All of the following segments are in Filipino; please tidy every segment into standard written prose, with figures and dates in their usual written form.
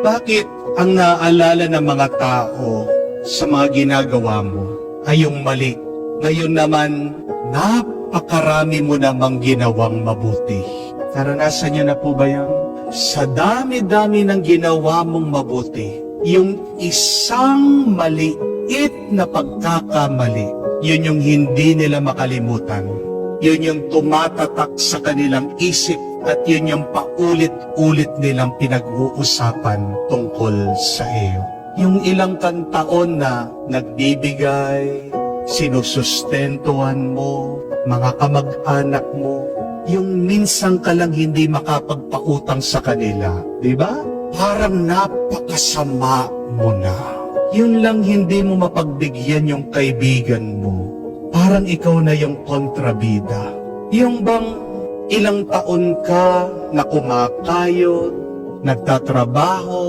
Bakit ang naaalala ng mga tao sa mga ginagawa mo ay yung mali? Ngayon naman, napakarami mo namang ginawang mabuti. Naranasan niyo na po ba yan? Sa dami-dami ng ginawa mong mabuti, yung isang maliit na pagkakamali, yun yung hindi nila makalimutan. Yun yung tumatatak sa kanilang isip at yun yung paulit-ulit nilang pinag-uusapan tungkol sa iyo. Yung ilang taon na nagbibigay, sinusustentuhan mo, mga kamag-anak mo, yung minsan ka lang hindi makapagpautang sa kanila, di ba? Parang napakasama mo na. Yun lang hindi mo mapagbigyan yung kaibigan mo. Parang ikaw na yung kontrabida. Yung bang ilang taon ka na kumakayod, nagtatrabaho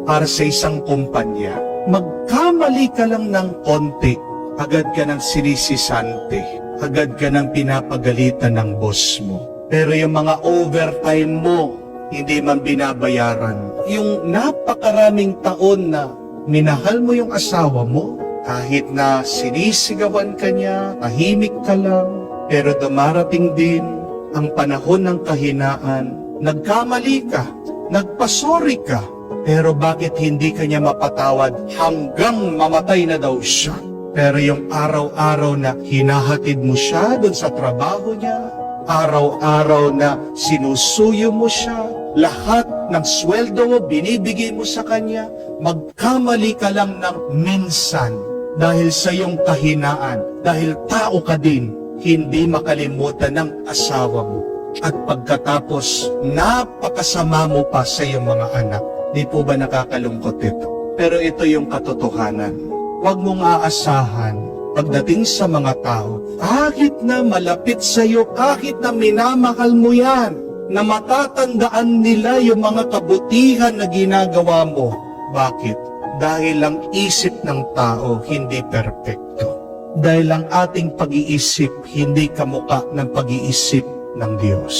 para sa isang kumpanya, magkamali ka lang ng konti, agad ka ng sinisisante, agad ka ng pinapagalitan ng boss mo. Pero yung mga overtime mo, hindi man binabayaran. Yung napakaraming taon na minahal mo yung asawa mo, kahit na sinisigawan ka niya, tahimik ka lang, pero dumarating din ang panahon ng kahinaan, nagkamali ka, nagpasori ka, pero bakit hindi ka niya mapatawad hanggang mamatay na daw siya? Pero yung araw-araw na hinahatid mo siya doon sa trabaho niya, araw-araw na sinusuyo mo siya, lahat ng sweldo mo binibigay mo sa kanya, magkamali ka lang ng minsan dahil sa iyong kahinaan, dahil tao ka din, hindi makalimutan ng asawa mo. At pagkatapos, napakasama mo pa sa iyong mga anak. Di po ba nakakalungkot ito? Pero ito yung katotohanan. Huwag mong aasahan pagdating sa mga tao, kahit na malapit sa iyo, kahit na minamahal mo yan, na matatandaan nila yung mga kabutihan na ginagawa mo. Bakit? Dahil ang isip ng tao hindi perpekto. Dahil ang ating pag-iisip hindi kamukha ng pag-iisip ng Diyos.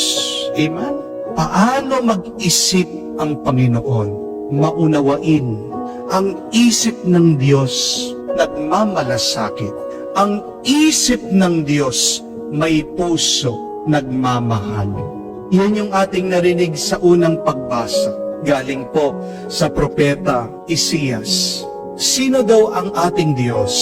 Amen? Paano mag-isip ang Panginoon? Maunawain. Ang isip ng Diyos nagmamalasakit. Ang isip ng Diyos may puso nagmamahal. Yan yung ating narinig sa unang pagbasa. Galing po sa propeta Isaias. Sino daw ang ating Diyos?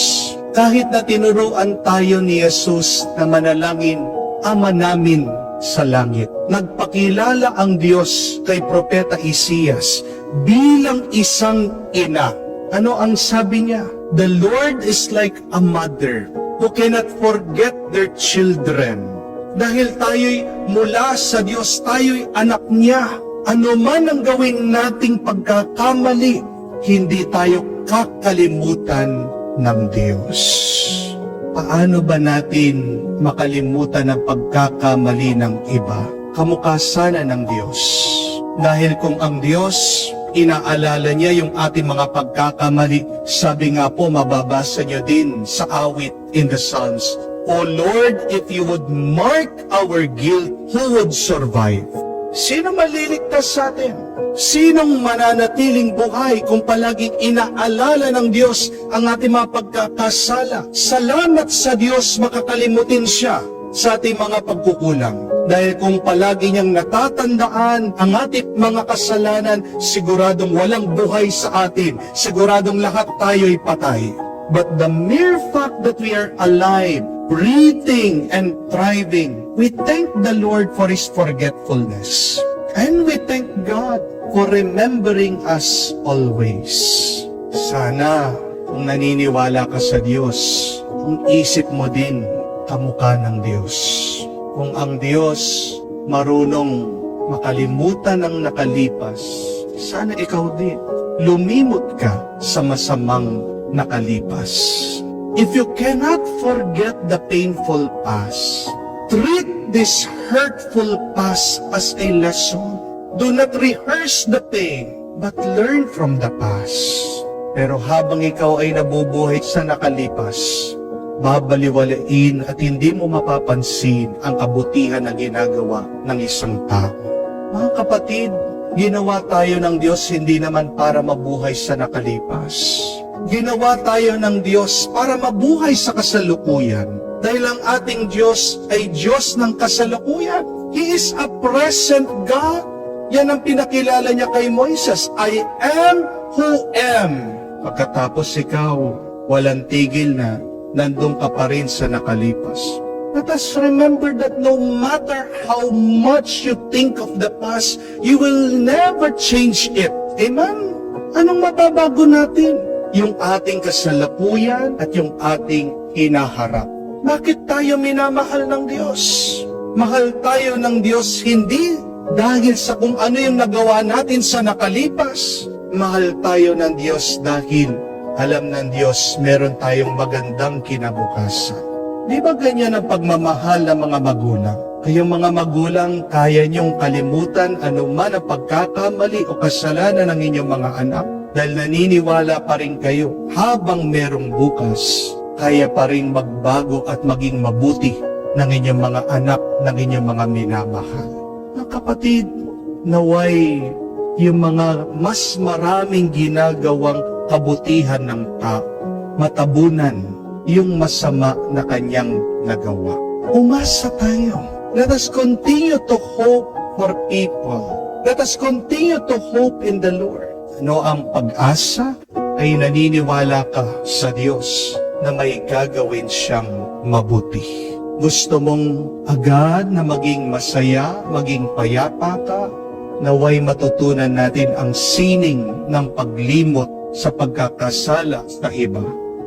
Kahit na tinuruan tayo ni Jesus na manalangin, Ama namin sa langit. Nagpakilala ang Diyos kay propeta Isaias bilang isang ina. Ano ang sabi niya? The Lord is like a mother who cannot forget their children. Dahil tayo'y mula sa Diyos, tayo'y anak niya. Ano man ang gawin nating pagkakamali, hindi tayo kakalimutan ng Diyos. Paano ba natin makalimutan ang pagkakamali ng iba? Kamukha sana ng Diyos. Dahil kung ang Diyos, inaalala niya yung ating mga pagkakamali, sabi nga po, mababasa niyo din sa awit in the Psalms, O Lord, if you would mark our guilt, who would survive? Sino maliligtas sa atin? Sinong mananatiling buhay kung palaging inaalala ng Diyos ang ating mga pagkakasala? Salamat sa Diyos makakalimutin siya sa ating mga pagkukulang. Dahil kung palagi niyang natatandaan ang ating mga kasalanan, siguradong walang buhay sa atin. Siguradong lahat tayo'y patay. But the mere fact that we are alive, breathing and thriving, we thank the Lord for His forgetfulness. And we thank God for remembering us always. Sana, kung naniniwala ka sa Diyos, kung isip mo din, kamukha ng Diyos. Kung ang Diyos marunong makalimutan ang nakalipas, sana ikaw din, lumimot ka sa masamang nakalipas. If you cannot forget the painful past, treat this hurtful past as a lesson. Do not rehearse the pain, but learn from the past. Pero habang ikaw ay nabubuhay sa nakalipas, babaliwalain at hindi mo mapapansin ang kabutihan na ginagawa ng isang tao. Mga kapatid, Ginawa tayo ng Diyos hindi naman para mabuhay sa nakalipas. Ginawa tayo ng Diyos para mabuhay sa kasalukuyan. Dahil ang ating Diyos ay Diyos ng kasalukuyan. He is a present God. Yan ang pinakilala niya kay Moises. I am who am. Pagkatapos ikaw, walang tigil na, nandun ka pa rin sa nakalipas. Let us remember that no matter how much you think of the past, you will never change it. Amen? Anong mababago natin? Yung ating kasalukuyan at yung ating hinaharap. Bakit tayo minamahal ng Diyos? Mahal tayo ng Diyos hindi dahil sa kung ano yung nagawa natin sa nakalipas. Mahal tayo ng Diyos dahil alam ng Diyos meron tayong magandang kinabukasan. Di ba ganyan ang pagmamahal ng mga magulang? Kayong mga magulang, kaya niyong kalimutan anuman ang pagkakamali o kasalanan ng inyong mga anak dahil naniniwala pa rin kayo habang merong bukas. Kaya pa rin magbago at maging mabuti ng inyong mga anak, ng inyong mga minamahal. Mga kapatid, naway yung mga mas maraming ginagawang kabutihan ng tao, matabunan yung masama na kanyang nagawa. Umasa tayo. Let us continue to hope for people. Let us continue to hope in the Lord. Ano ang pag-asa? Ay naniniwala ka sa Diyos na may gagawin siyang mabuti. Gusto mong agad na maging masaya, maging payapa ka, naway matutunan natin ang sining ng paglimot sa pagkakasala sa iba.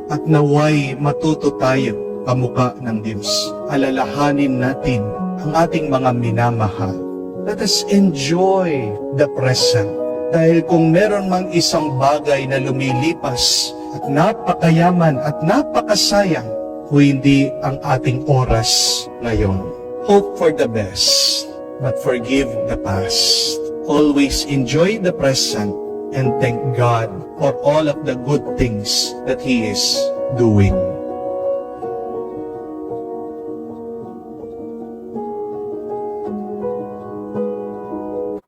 At naway matuto tayo kamukha ng Diyos. Alalahanin natin ang ating mga minamahal. Let us enjoy the present. Dahil kung meron mang isang bagay na lumilipas at napakayaman at napakasayang, kung hindi ang ating oras ngayon. Hope for the best, but forgive the past. Always enjoy the present and thank God for all of the good things that He is doing.